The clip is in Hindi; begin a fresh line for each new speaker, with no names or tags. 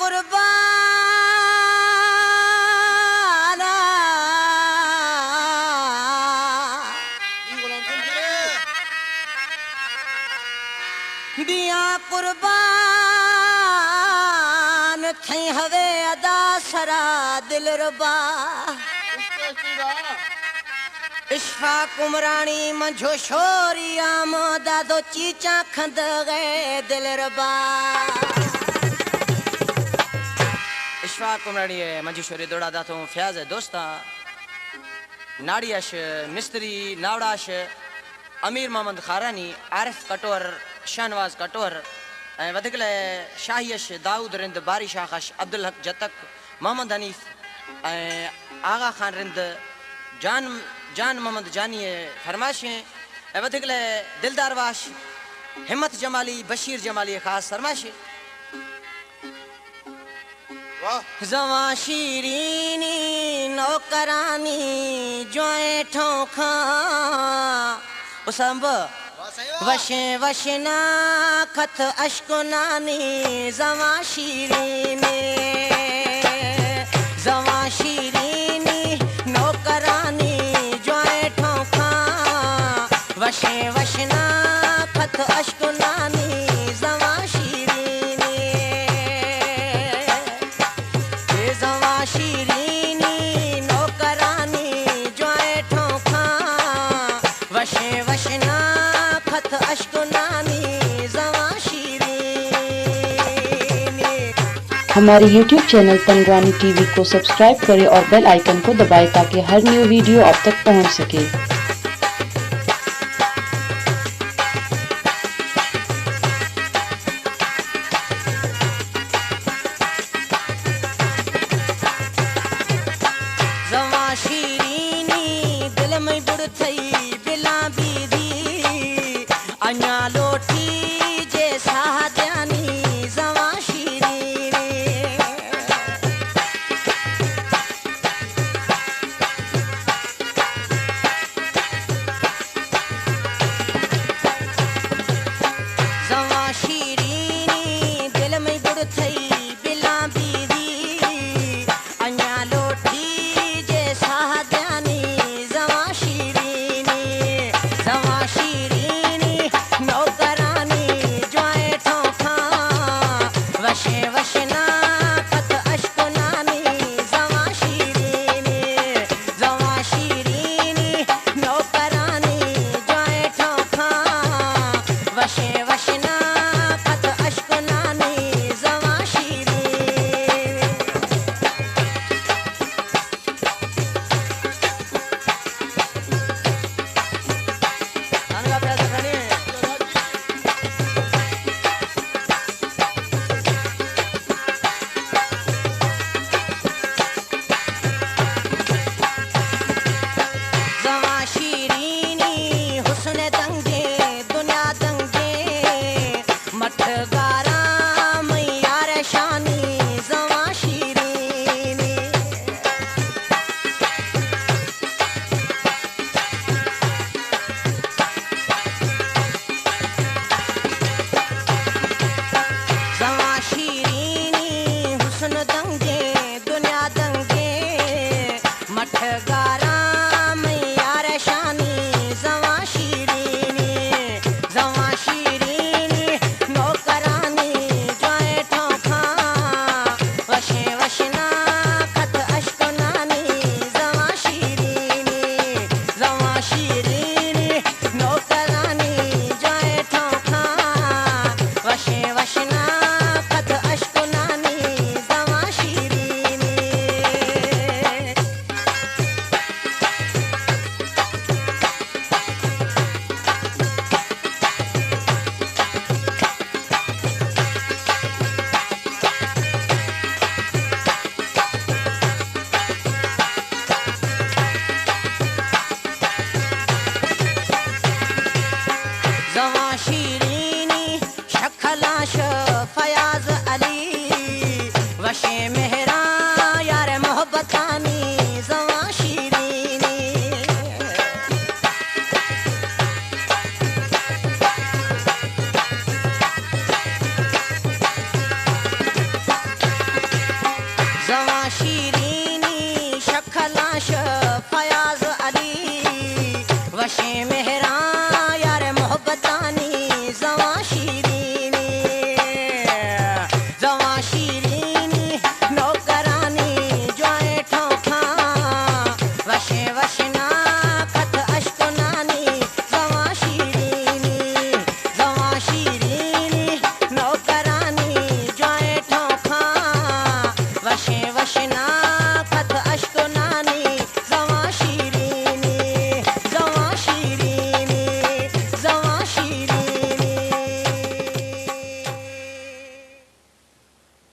कुर्बान दिया कुर्बान थई हवे अदा सरा दिल रुबा इशफाक उमरानी मंझो शोरिया मोदा दो चीचा खंद गए दिल रुबा इशफाक उमरानी मंझो शोरी दौड़ा दा तो फयाज है दोस्ता नाड़ियाश मिस्त्री नावड़ाश अमीर मोहम्मद खारानी आरिफ कटोर शाहनवाज कटोर वधिकले शाहियश दाऊद रिंद बारी शाखश अब्दुल हक जतक मोहम्मद हनीफ आगा खान रिंद जान मोहम्मद जानी फरमाइशें वधिकले दिलदार वाश हिम्मत जमाली बशीर जमाली खास फरमाइशें जवा शीरीनी नौकरानी जोए ठोखा उसंब वशे वशना खत अश्को नानी जवा शीरीनी नौकरानी जोए ठोखा वशे वशना खत अश्को नानी जवा शीरीनी नौकरानी जोए ठोखा वशे वशना खत अश्को नानी जवा शीरीनी।
हमारे YouTube चैनल तंगवानी टीवी को सब्सक्राइब करें और बेल आइकन को दबाएं ताकि हर न्यू वीडियो आप तक पहुंच सके।
वशे मेहरा यार मोहब्बतानी जवा शीरीनी नौकरानी जोए ठोखा वशे वशना कथ अश्कुनानी जवा शीरीनी नौकरानी जोए ठोखा वशे वशना